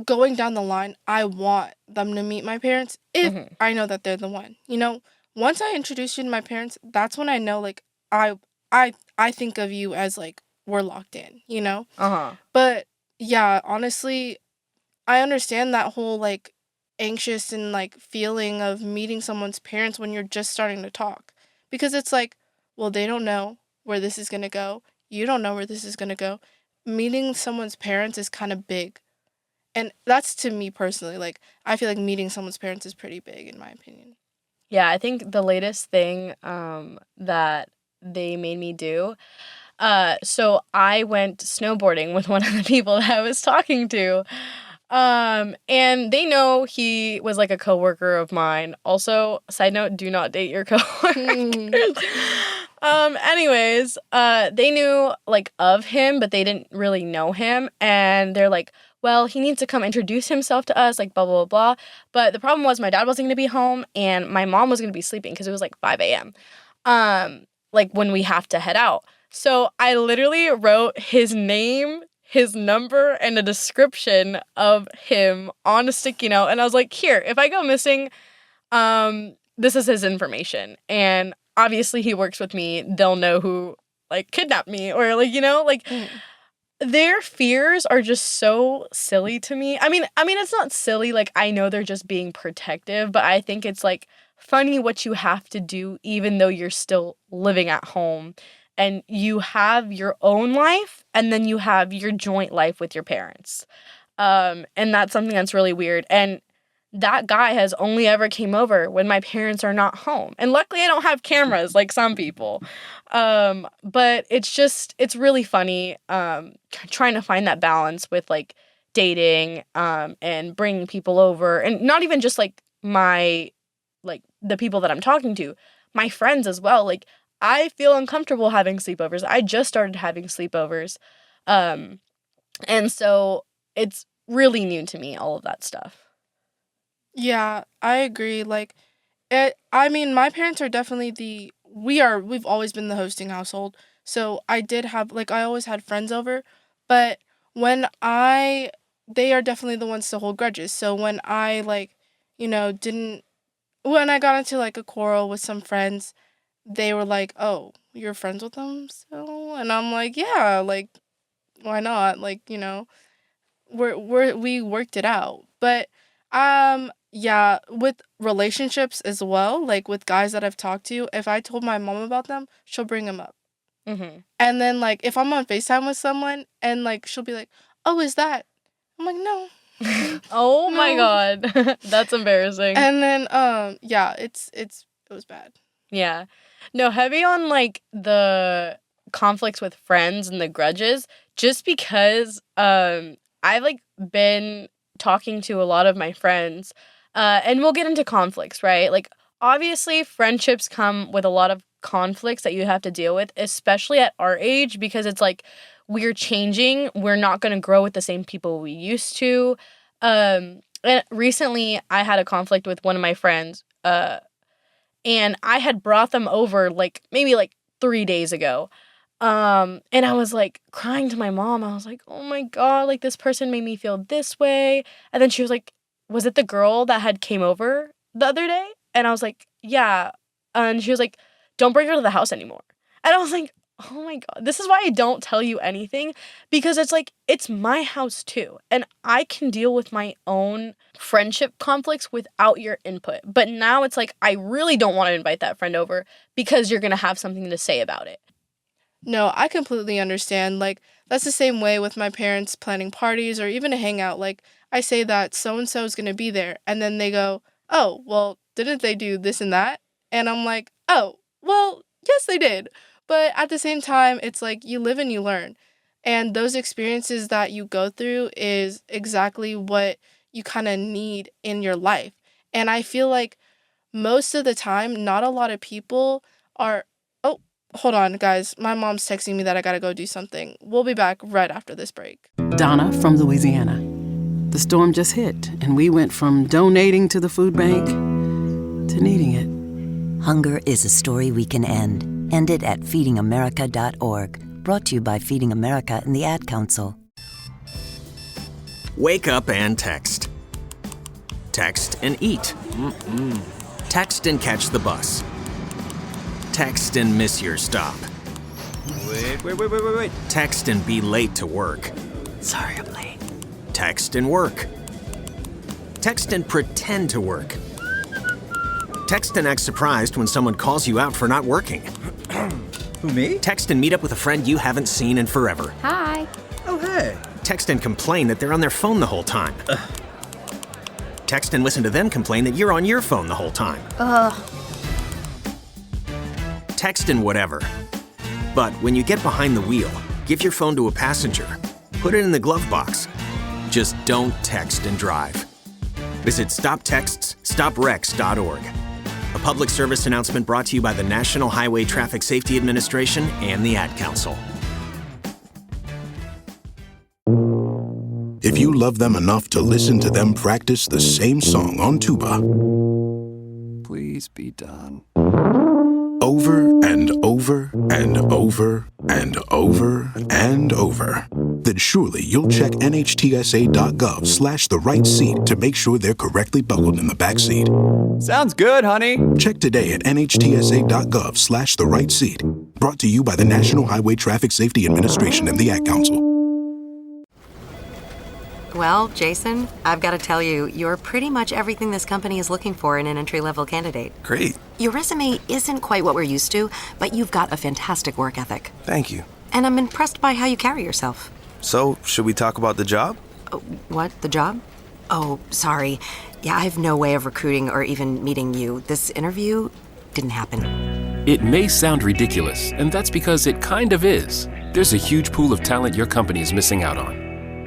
going down the line, I want them to meet my parents if I know that they're the one. You know, once I introduce you to my parents, that's when I know, like, I think of you as, like, we're locked in, you know? But yeah, honestly, I understand that whole, like, anxious and, like, feeling of meeting someone's parents when you're just starting to talk. Because it's like, well, they don't know where this is gonna go. You don't know where this is gonna go. Meeting someone's parents is kind of big. And that's, to me personally, like, I feel like meeting someone's parents is pretty big, in my opinion. Yeah, I think the latest thing that they made me do, so I went snowboarding with one of the people that I was talking to, and they know he was, like, a coworker of mine. Also, side note, do not date your coworkers. Anyways, they knew, like, of him, but they didn't really know him, and they're like, well, he needs to come introduce himself to us, like, blah, blah, blah, blah. But the problem was my dad wasn't going to be home, and my mom was going to be sleeping because it was, like, 5 a.m., like, when we have to head out. So I literally wrote his name, his number and a description of him on a sticky note. And I was like, here, if I go missing, this is his information. And obviously he works with me. They'll know who like kidnapped me or like, their fears are just so silly to me. I mean, it's not silly. Like, I know they're just being protective, but I think it's like funny what you have to do, even though you're still living at home and you have your own life and then you have your joint life with your parents. And that's something that's really weird. And that guy has only ever came over when my parents are not home. And luckily I don't have cameras like some people. But it's really funny trying to find that balance with like dating and bringing people over, and not even just like the people that I'm talking to, my friends as well. Like, I feel uncomfortable having sleepovers. I just started having sleepovers. And so it's really new to me, all of that stuff. Yeah, I agree. Like, my parents are definitely we've always been the hosting household. So I always had friends over, but they are definitely the ones to hold grudges. So when I when I got into like a quarrel with some friends, they were like, "Oh, you're friends with them still?" And I'm like, "Yeah, like, why not? Like, we worked it out." But yeah, with relationships as well, like with guys that I've talked to, if I told my mom about them, she'll bring them up. Mm-hmm. And then like if I'm on FaceTime with someone and like she'll be like, "Oh, is that?" I'm like, "No." Oh my God. That's embarrassing. And then yeah, it was bad. Yeah. No, heavy on like the conflicts with friends and the grudges, just because I've like been talking to a lot of my friends and we'll get into conflicts, right? Like, obviously friendships come with a lot of conflicts that you have to deal with, especially at our age, because it's like we're changing. We're not going to grow with the same people we used to. And recently I had a conflict with one of my friends and I had brought them over like maybe like 3 days ago. And I was like crying to my mom. I was like, "Oh my God, like this person made me feel this way." And then she was like, "Was it the girl that had came over the other day?" And I was like, "Yeah." And she was like, "Don't bring her to the house anymore." And I was like, oh my God, this is why I don't tell you anything, because it's like, it's my house too. And I can deal with my own friendship conflicts without your input. But now it's like, I really don't want to invite that friend over because you're going to have something to say about it. No, I completely understand. Like, that's the same way with my parents planning parties or even a hangout. Like, I say that so-and-so is going to be there. And then they go, "Oh, well, didn't they do this and that?" And I'm like, "Oh, well, yes, they did." But at the same time, it's like you live and you learn. And those experiences that you go through is exactly what you kind of need in your life. And I feel like most of the time, not a lot of people are... Oh, hold on, guys. My mom's texting me that I gotta go do something. We'll be back right after this break. Donna from Louisiana. The storm just hit, and we went from donating to the food bank to needing it. Hunger is a story we can end. End it at feedingamerica.org. Brought to you by Feeding America and the Ad Council. Wake up and text. Text and eat. Text and catch the bus. Text and miss your stop. Wait. Text and be late to work. Sorry, I'm late. Text and work. Text and pretend to work. Text and act surprised when someone calls you out for not working. Who, me? Text and meet up with a friend you haven't seen in forever. Hi. Oh, hey. Text and complain that they're on their phone the whole time. Text and listen to them complain that you're on your phone the whole time. Text and whatever. But when you get behind the wheel, give your phone to a passenger. Put it in the glove box. Just don't text and drive. Visit StopTextsStopWrecks.org. A public service announcement brought to you by the National Highway Traffic Safety Administration and the Ad Council. If you love them enough to listen to them practice the same song on tuba, Please be done. over and over and over and over and over, then surely you'll check nhtsa.gov/the-right seat to make sure they're correctly buckled in the back seat. Sounds good, honey. Check today at nhtsa.gov/the-right seat. Brought to you by the National Highway Traffic Safety Administration and the Ad Council. Well, Jason, I've got to tell you, you're pretty much everything this company is looking for in an entry-level candidate. Great. Your resume isn't quite what we're used to, but you've got a fantastic work ethic. Thank you. And I'm impressed by how you carry yourself. So, should we talk about the job? What? The job? Oh, sorry. Yeah, I have no way of recruiting or even meeting you. This interview didn't happen. It may sound ridiculous, and that's because it kind of is. There's a huge pool of talent your company is missing out on.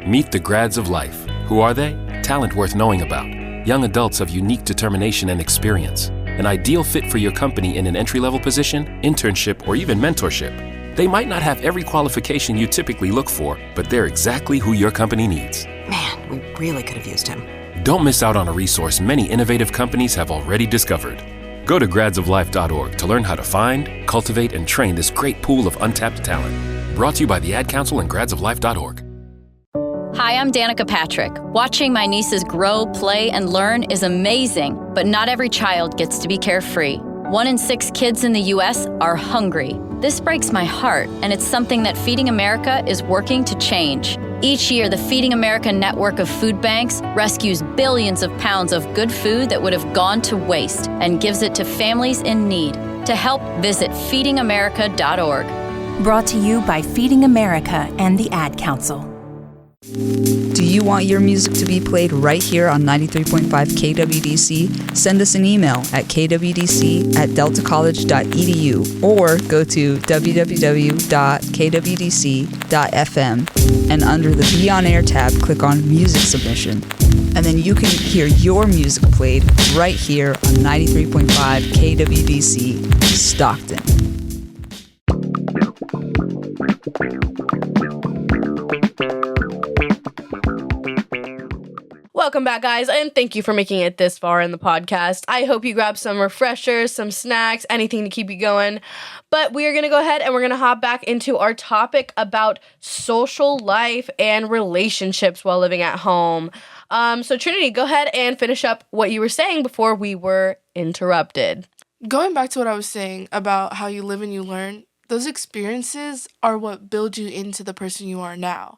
Meet the grads of life. Who are they? Talent worth knowing about. Young adults of unique determination and experience. An ideal fit for your company in an entry-level position, internship, or even mentorship. They might not have every qualification you typically look for, but they're exactly who your company needs. Man, we really could have used him. Don't miss out on a resource many innovative companies have already discovered. Go to gradsoflife.org to learn how to find, cultivate, and train this great pool of untapped talent. Brought to you by the Ad Council and gradsoflife.org. Hi, I'm Danica Patrick. Watching my nieces grow, play, and learn is amazing, but not every child gets to be carefree. 1 in 6 kids in the U.S. are hungry. This breaks my heart, and it's something that Feeding America is working to change. Each year, the Feeding America network of food banks rescues billions of pounds of good food that would have gone to waste and gives it to families in need. To help, visit feedingamerica.org. Brought to you by Feeding America and the Ad Council. Do you want your music to be played right here on 93.5 KWDC? Send us an email at kwdc@deltacollege.edu or go to www.kwdc.fm and under the Be On Air tab, click on Music Submission. And then you can hear your music played right here on 93.5 KWDC, Stockton. Welcome back, guys, and thank you for making it this far in the podcast. I hope you grabbed some refreshers, some snacks, anything to keep you going. But we are going to go ahead and we're going to hop back into our topic about social life and relationships while living at home. So Trinity, go ahead and finish up what you were saying before we were interrupted. Going back to what I was saying about how you live and you learn, those experiences are what build you into the person you are now.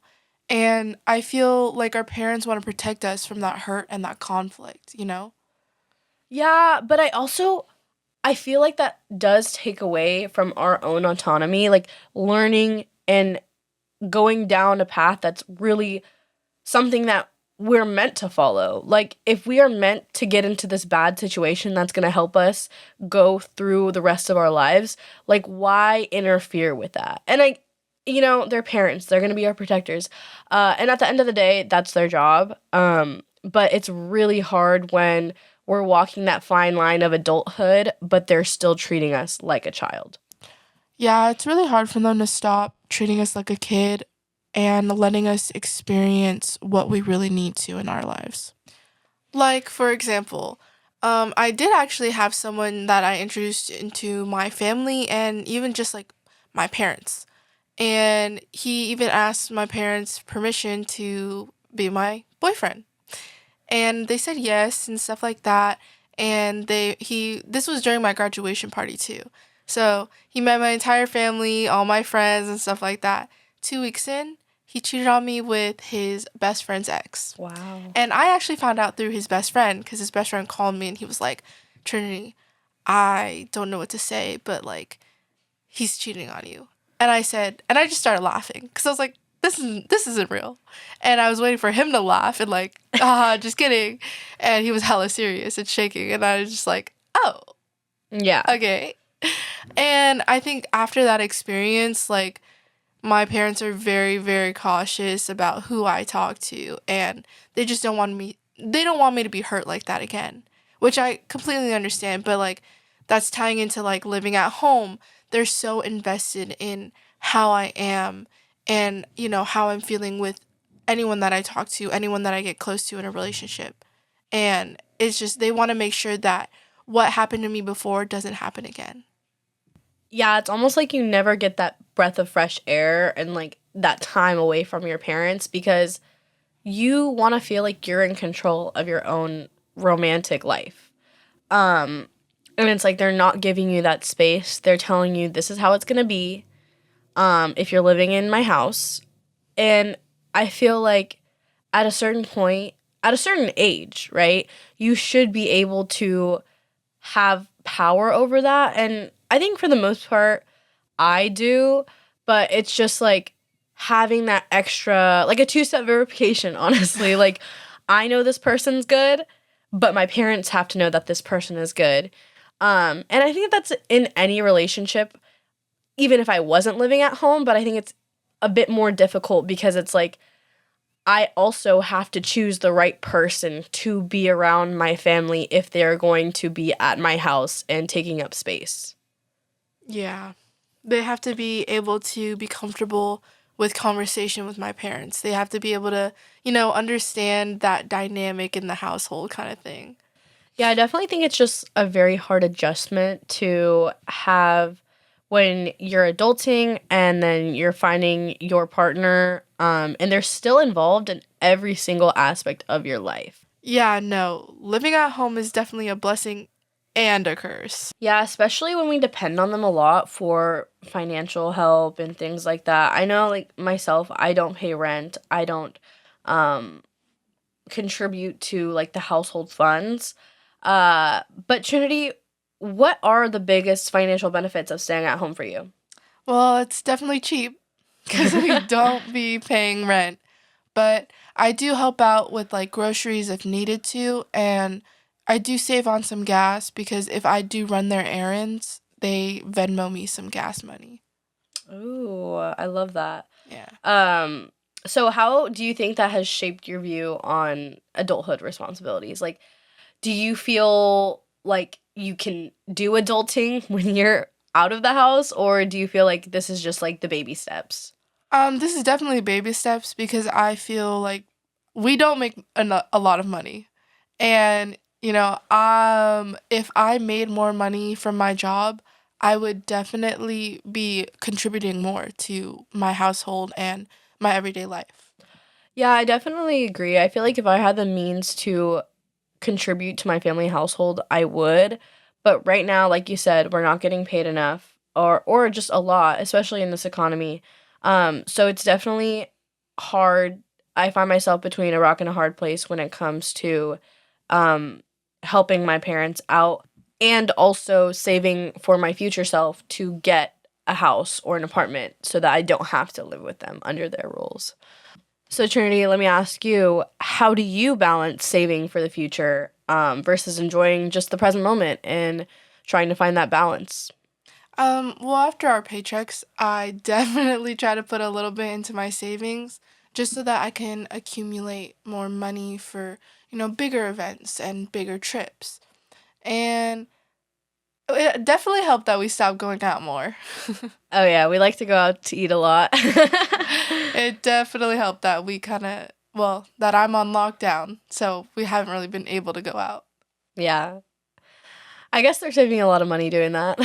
And I feel like our parents want to protect us from that hurt and that conflict, you know? Yeah, but I feel like that does take away from our own autonomy, like learning and going down a path that's really something that we're meant to follow. Like, if we are meant to get into this bad situation that's going to help us go through the rest of our lives, like, why interfere with that? And they're parents. They're going to be our protectors. And at the end of the day, that's their job. But it's really hard when we're walking that fine line of adulthood, but they're still treating us like a child. Yeah, it's really hard for them to stop treating us like a kid and letting us experience what we really need to in our lives. Like, for example, I did actually have someone that I introduced into my family and even just like my parents. And he even asked my parents' permission to be my boyfriend. And they said yes and stuff like that. And this was during my graduation party too. So he met my entire family, all my friends and stuff like that. 2 weeks in, he cheated on me with his best friend's ex. Wow. And I actually found out through his best friend because his best friend called me and he was like, Trinity, I don't know what to say, but like, he's cheating on you. And I just started laughing because I was like, this isn't real. And I was waiting for him to laugh and like, just kidding. And he was hella serious and shaking. And I was just like, oh, yeah, okay. And I think after that experience, like, my parents are very, very cautious about who I talk to. And they just don't want me to be hurt like that again, which I completely understand. But like, that's tying into like living at home. They're so invested in how I am and, you know, how I'm feeling with anyone that I talk to, anyone that I get close to in a relationship. And it's just, they want to make sure that what happened to me before doesn't happen again. Yeah, it's almost like you never get that breath of fresh air and like that time away from your parents because you want to feel like you're in control of your own romantic life. And it's like they're not giving you that space. They're telling you this is how it's going to be if you're living in my house. And I feel like at a certain point, at a certain age, right, you should be able to have power over that. And I think for the most part, I do, but it's just like having that extra, like a two-step verification, honestly. Like, I know this person's good, but my parents have to know that this person is good. And I think that's in any relationship, even if I wasn't living at home, but I think it's a bit more difficult because it's like, I also have to choose the right person to be around my family if they're going to be at my house and taking up space. Yeah. They have to be able to be comfortable with conversation with my parents. They have to be able to, understand that dynamic in the household kind of thing. Yeah, I definitely think it's just a very hard adjustment to have when you're adulting and then you're finding your partner and they're still involved in every single aspect of your life. Yeah, no. Living at home is definitely a blessing and a curse. Yeah, especially when we depend on them a lot for financial help and things like that. I know, like, myself, I don't pay rent. I don't contribute to, like, the household funds. But Trinity, what are the biggest financial benefits of staying at home for you? Well, it's definitely cheap because we don't be paying rent. But I do help out with like groceries if needed to, and I do save on some gas because if I do run their errands, they Venmo me some gas money. Ooh, I love that. Yeah. So how do you think that has shaped your view on adulthood responsibilities? Like, do you feel like you can do adulting when you're out of the house, or do you feel like this is just like the baby steps? This is definitely baby steps because I feel like we don't make a lot of money. And, if I made more money from my job, I would definitely be contributing more to my household and my everyday life. Yeah, I definitely agree. I feel like if I had the means to contribute to my family household, I would. But right now, like you said, we're not getting paid enough or just a lot, especially in this economy. So it's definitely hard. I find myself between a rock and a hard place when it comes to helping my parents out and also saving for my future self to get a house or an apartment so that I don't have to live with them under their rules. So Trinity, let me ask you, how do you balance saving for the future versus enjoying just the present moment and trying to find that balance? Well, after our paychecks, I definitely try to put a little bit into my savings just so that I can accumulate more money for, bigger events and bigger trips. And it definitely helped that we stopped going out more. Oh yeah, we like to go out to eat a lot. It definitely helped that that I'm on lockdown, so we haven't really been able to go out. Yeah. I guess they're saving a lot of money doing that.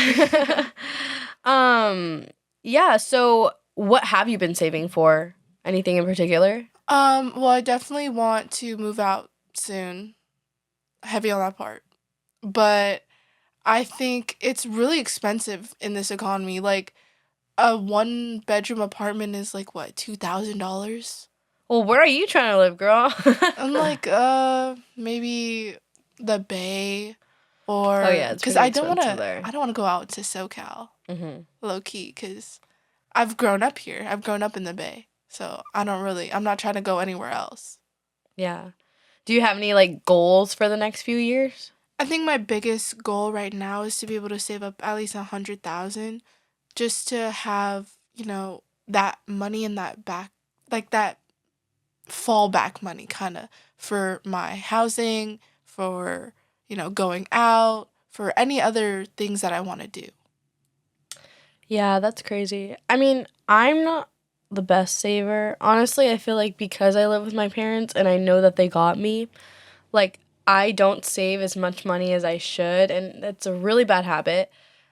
Yeah, so what have you been saving for? Anything in particular? Well, I definitely want to move out soon. Heavy on that part. But I think it's really expensive in this economy. Like, a one-bedroom apartment is like, what, $2,000? Well, where are you trying to live, girl? I'm like, maybe the Bay. Or oh yeah, it's because pretty I don't expensive there. I don't want to go out to SoCal, Mm-hmm. low key, because I've grown up here. I've grown up in the Bay, so I'm not trying to go anywhere else. Yeah. Do you have any like goals for the next few years? I think my biggest goal right now is to be able to save up at least 100,000, just to have that money in that back, like that fallback money, kind of for my housing, for going out, for any other things that I want to do. Yeah, that's crazy. I mean, I'm not the best saver. Honestly, I feel like because I live with my parents and I know that they got me, like, I don't save as much money as I should, and it's a really bad habit.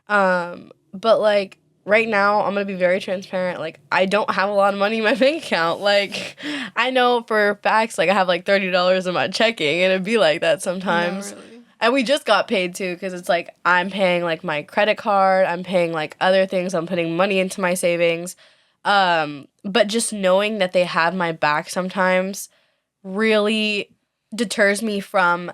But, like, right now, I'm going to be very transparent. Like, I don't have a lot of money in my bank account. Like, I know for facts, like, I have like $30 in my checking, and it'd be like that sometimes. No, really. And we just got paid too, because it's like I'm paying like my credit card, I'm paying like other things, I'm putting money into my savings. But just knowing that they have my back sometimes really deters me from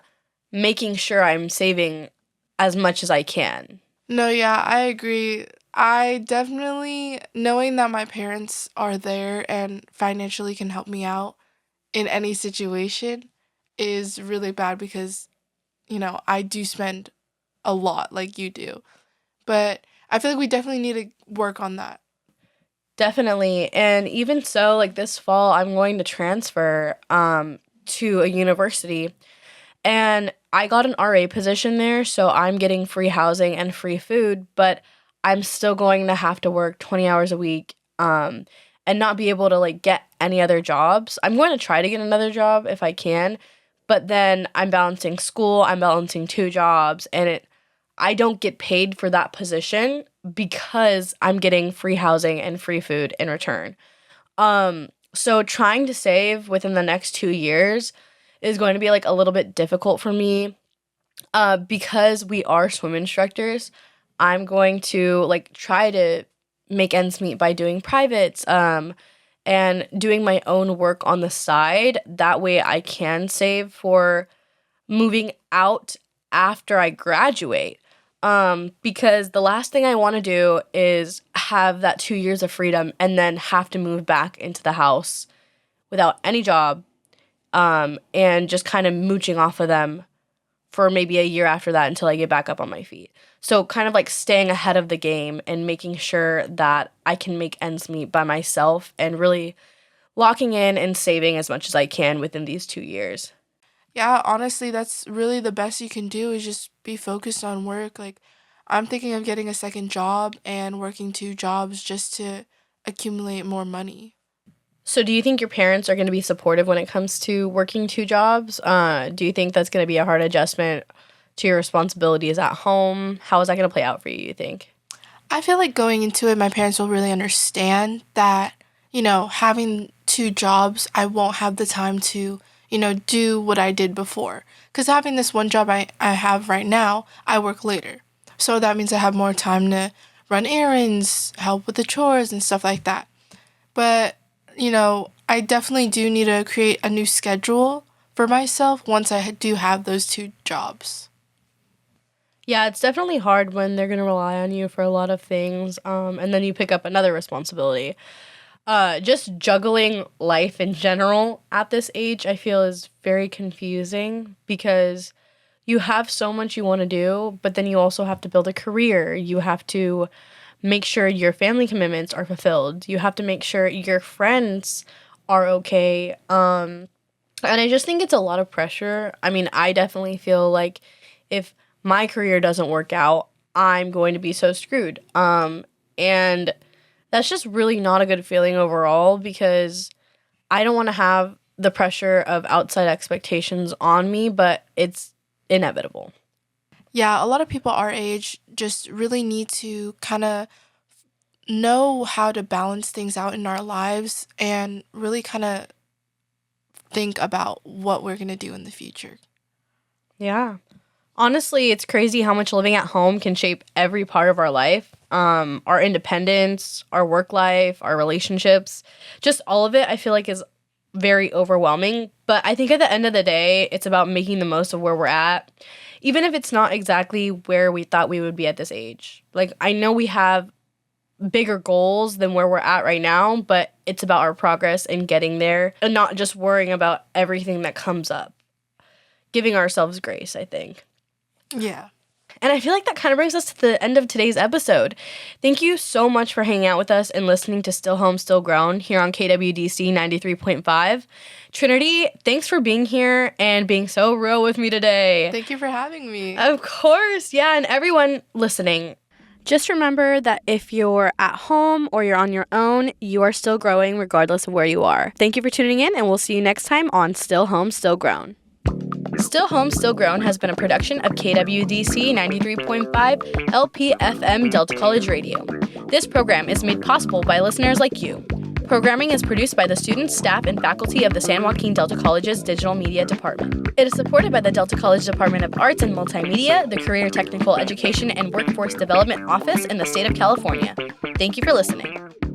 making sure I'm saving as much as I can. No, yeah, I agree. I definitely, knowing that my parents are there and financially can help me out in any situation is really bad because, I do spend a lot like you do. But I feel like we definitely need to work on that. Definitely. And even so, like this fall, I'm going to transfer to a university. And I got an RA position there, so I'm getting free housing and free food, but I'm still going to have to work 20 hours a week and not be able to like get any other jobs. I'm going to try to get another job if I can, but then I'm balancing school, I'm balancing 2 jobs, and I don't get paid for that position because I'm getting free housing and free food in return. So trying to save within the next 2 years is going to be like a little bit difficult for me because we are swim instructors. I'm going to like try to make ends meet by doing privates and doing my own work on the side. That way I can save for moving out after I graduate. Because the last thing I want to do is have that 2 years of freedom and then have to move back into the house without any job and just kind of mooching off of them for maybe a year after that until I get back up on my feet. So kind of like staying ahead of the game and making sure that I can make ends meet by myself and really locking in and saving as much as I can within these 2 years. Yeah, honestly, that's really the best you can do is just be focused on work. Like, I'm thinking of getting a second job and working 2 jobs just to accumulate more money. So do you think your parents are going to be supportive when it comes to working 2 jobs? Do you think that's going to be a hard adjustment to your responsibilities at home? How is that going to play out for you think? I feel like going into it, my parents will really understand that, having 2 jobs, I won't have the time to, do what I did before. Because having this one job I have right now, I work later. So that means I have more time to run errands, help with the chores, and stuff like that. But, I definitely do need to create a new schedule for myself once I do have those 2 jobs. Yeah, it's definitely hard when they're going to rely on you for a lot of things, and then you pick up another responsibility. Just juggling life in general at this age, I feel is very confusing because you have so much you want to do, but then you also have to build a career. You have to make sure your family commitments are fulfilled. You have to make sure your friends are okay. And I just think it's a lot of pressure. I mean, I definitely feel like if my career doesn't work out, I'm going to be so screwed. And that's just really not a good feeling overall because I don't want to have the pressure of outside expectations on me, but it's inevitable. Yeah, a lot of people our age just really need to kind of know how to balance things out in our lives and really kind of think about what we're going to do in the future. Yeah. Honestly, it's crazy how much living at home can shape every part of our life. Our independence, our work life, our relationships, just all of it I feel like is very overwhelming. But I think at the end of the day, it's about making the most of where we're at, even if it's not exactly where we thought we would be at this age. Like, I know we have bigger goals than where we're at right now, but it's about our progress in getting there and not just worrying about everything that comes up. Giving ourselves grace, I think. Yeah. And I feel like that kind of brings us to the end of today's episode. Thank you so much for hanging out with us and listening to Still Home, Still Grown here on KWDC 93.5. Trinity, thanks for being here and being so real with me today. Thank you for having me. Of course. Yeah, and everyone listening, just remember that if you're at home or you're on your own, you are still growing regardless of where you are. Thank you for tuning in, and we'll see you next time on Still Home, Still Grown. Still Home, Still Grown has been a production of KWDC 93.5 LPFM Delta College Radio. This program is made possible by listeners like you. Programming is produced by the students, staff, and faculty of the San Joaquin Delta College's Digital Media Department. It is supported by the Delta College Department of Arts and Multimedia, the Career Technical Education and Workforce Development Office in the state of California. Thank you for listening.